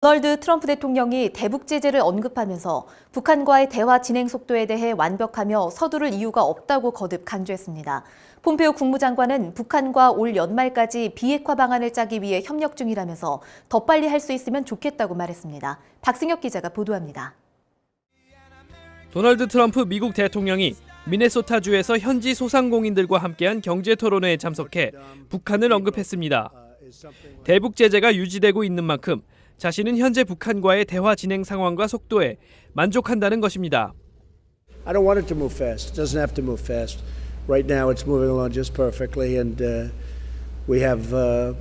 도널드 트럼프 대통령이 대북 제재를 언급하면서 북한과의 대화 진행 속도에 대해 완벽하며 서두를 이유가 없다고 거듭 강조했습니다. 폼페오 국무장관은 북한과 올 연말까지 비핵화 방안을 짜기 위해 협력 중이라면서 더 빨리 할 수 있으면 좋겠다고 말했습니다. 박승혁 기자가 보도합니다. 도널드 트럼프 미국 대통령이 미네소타주에서 현지 소상공인들과 함께한 경제 토론회에 참석해 북한을 언급했습니다. 대북 제재가 유지되고 있는 만큼 자신은 현재 북한과의 대화 진행 상황과 속도에 만족한다는 것입니다. I don't want it to move fast. It doesn't have to move fast. Right now it's moving along just perfectly and we have a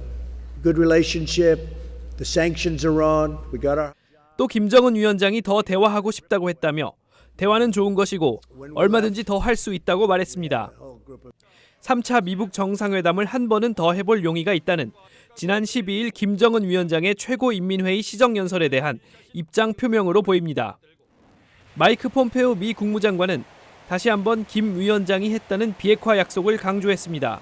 good relationship. The sanctions are on. We got our 또 김정은 위원장이 더 대화하고 싶다고 했다며 대화는 좋은 것이고 얼마든지 더 할 수 있다고 말했습니다. 3차 미북 정상회담을 한 번은 더 해볼 용의가 있다는 지난 12일 김정은 위원장의 최고인민회의 시정연설에 대한 입장 표명으로 보입니다. 마이크 폼페오 미 국무장관은 다시 한번 김 위원장이 했다는 비핵화 약속을 강조했습니다.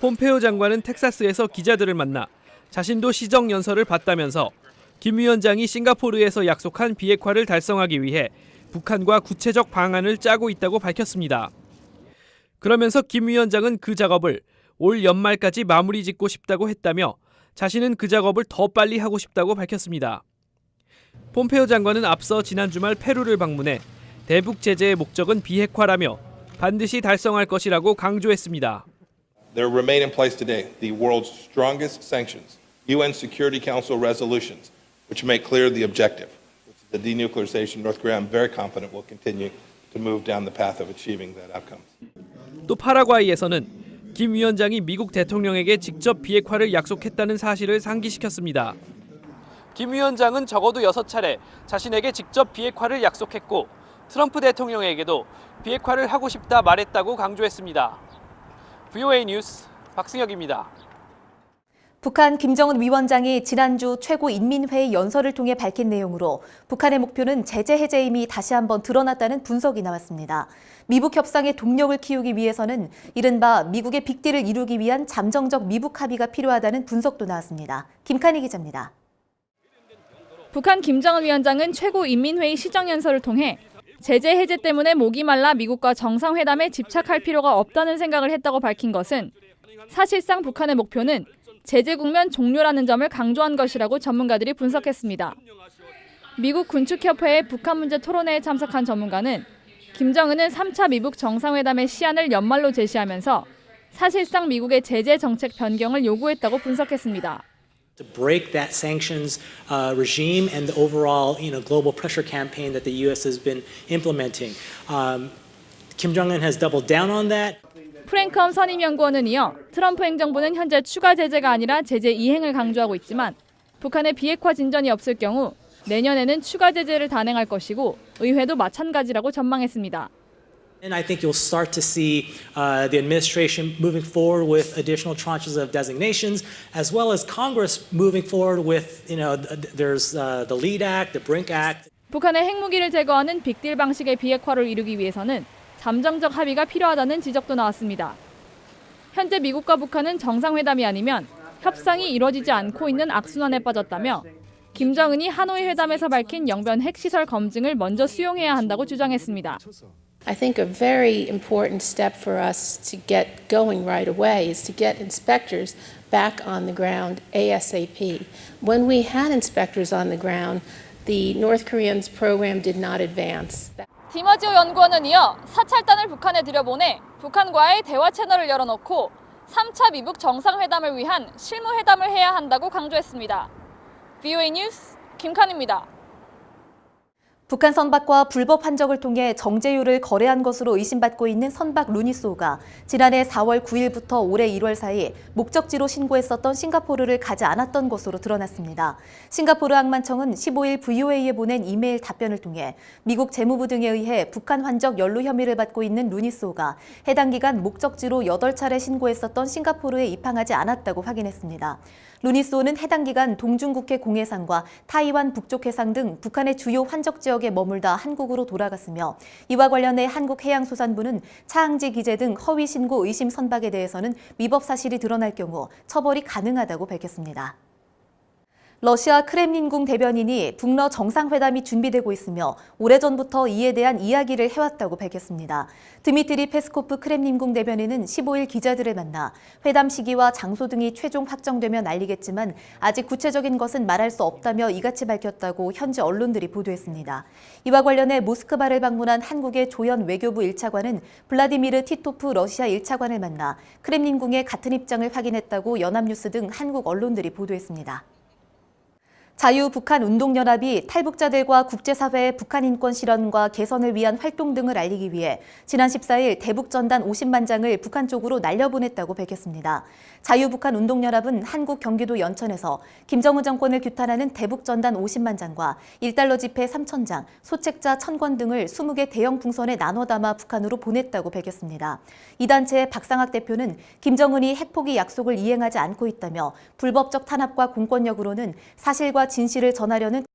폼페오 장관은 텍사스에서 기자들을 만나 자신도 시정연설을 봤다면서 김 위원장이 싱가포르에서 약속한 비핵화를 달성하기 위해 북한과 구체적 방안을 짜고 있다고 밝혔습니다. 그러면서 김 위원장은 그 작업을 올 연말까지 마무리 짓고 싶다고 했다며 자신은 그 작업을 더 빨리 하고 싶다고 밝혔습니다. 폼페오 장관은 앞서 지난 주말 페루를 방문해 대북 제재의 목적은 비핵화라며 반드시 달성할 것이라고 강조했습니다. There remain in place today the world's strongest sanctions, UN Security Council resolutions, which make clear the objective, which is the denuclearization of North Korea. I'm very confident we'll continue to move down the path of achieving that outcome. 또 파라과이에서는 김 위원장이 미국 대통령에게 직접 비핵화를 약속했다는 사실을 상기시켰습니다. 김 위원장은 적어도 6차례 자신에게 직접 비핵화를 약속했고 트럼프 대통령에게도 비핵화를 하고 싶다 말했다고 강조했습니다. VOA 뉴스 박승혁입니다. 북한 김정은 위원장이 지난주 최고인민회의 연설을 통해 밝힌 내용으로 북한의 목표는 제재 해제임이 다시 한번 드러났다는 분석이 나왔습니다. 미북 협상의 동력을 키우기 위해서는 이른바 미국의 빅딜을 이루기 위한 잠정적 미북 합의가 필요하다는 분석도 나왔습니다. 김칸희 기자입니다. 북한 김정은 위원장은 최고인민회의 시정연설을 통해 제재 해제 때문에 목이 말라 미국과 정상회담에 집착할 필요가 없다는 생각을 했다고 밝힌 것은 사실상 북한의 목표는 제재 국면 종료라는 점을 강조한 것이라고 전문가들이 분석했습니다. 미국 군축협회의 북한 문제 토론회에 참석한 전문가는 김정은은 3차 미북 정상회담의 시한을 연말로 제시하면서 사실상 미국의 제재 정책 변경을 요구했다고 분석했습니다. To break that sanctions regime and the overall, global pressure campaign that the U.S. has been implementing. Kim Jong-un has doubled down on that. 프랭컴 선임연구원은 이어 트럼프 행정부는 현재 추가 제재가 아니라 제재 이행을 강조하고 있지만 북한의 비핵화 진전이 없을 경우 내년에는 추가 제재를 단행할 것이고 의회도 마찬가지라고 전망했습니다. And I think you'll start to see the administration moving forward with additional tranches of designations, as well as Congress moving forward with, there's the LEAD Act, the BRINC Act. 북한의 핵무기를 제거하는 빅딜 방식의 비핵화를 이루기 위해서는 잠정적 합의가 필요하다는 지적도 나왔습니다. 현재 미국과 북한은 정상회담이 아니면 협상이 이뤄지지 않고 있는 악순환에 빠졌다며 김정은이 하노이 회담에서 밝힌 영변 핵시설 검증을 먼저 수용해야 한다고 주장했습니다. I think a very important step for us to get going right away is to get inspectors back on the ground ASAP. When we had inspectors on the ground, the North Koreans' program did not advance. 디마지오 연구원은 이어 사찰단을 북한에 들여보내 북한과의 대화 채널을 열어놓고 3차 미북 정상회담을 위한 실무회담을 해야 한다고 강조했습니다. VOA 뉴스 김칸입니다. 북한 선박과 불법 환적을 통해 정제유를 거래한 것으로 의심받고 있는 선박 루니소가 지난해 4월 9일부터 올해 1월 사이 목적지로 신고했었던 싱가포르를 가지 않았던 것으로 드러났습니다. 싱가포르 항만청은 15일 VOA에 보낸 이메일 답변을 통해 미국 재무부 등에 의해 북한 환적 연루 혐의를 받고 있는 루니소가 해당 기간 목적지로 8차례 신고했었던 싱가포르에 입항하지 않았다고 확인했습니다. 루니소는 해당 기간 동중국해 공해상과 타이완 북쪽 해상 등 북한의 주요 환적 지역에 머물다 한국으로 돌아갔으며 이와 관련해 한국해양수산부는 차항지 기재 등 허위 신고 의심 선박에 대해서는 위법 사실이 드러날 경우 처벌이 가능하다고 밝혔습니다. 러시아 크렘린궁 대변인이 북러 정상회담이 준비되고 있으며 오래전부터 이에 대한 이야기를 해왔다고 밝혔습니다. 드미트리 페스코프 크렘린궁 대변인은 15일 기자들을 만나 회담 시기와 장소 등이 최종 확정되면 알리겠지만 아직 구체적인 것은 말할 수 없다며 이같이 밝혔다고 현지 언론들이 보도했습니다. 이와 관련해 모스크바를 방문한 한국의 조현 외교부 1차관은 블라디미르 티토프 러시아 1차관을 만나 크렘린궁의 같은 입장을 확인했다고 연합뉴스 등 한국 언론들이 보도했습니다. 자유북한운동연합이 탈북자들과 국제사회의 북한 인권 실현과 개선을 위한 활동 등을 알리기 위해 지난 14일 대북전단 50만 장을 북한 쪽으로 날려보냈다고 밝혔습니다. 자유북한운동연합은 한국 경기도 연천에서 김정은 정권을 규탄하는 대북전단 50만 장과 1달러 지폐 3,000장, 소책자 1,000권 등을 20개 대형 풍선에 나눠 담아 북한으로 보냈다고 밝혔습니다. 이 단체의 박상학 대표는 김정은이 핵포기 약속을 이행하지 않고 있다며 불법적 탄압과 공권력으로는 사실과 진실을 전하려는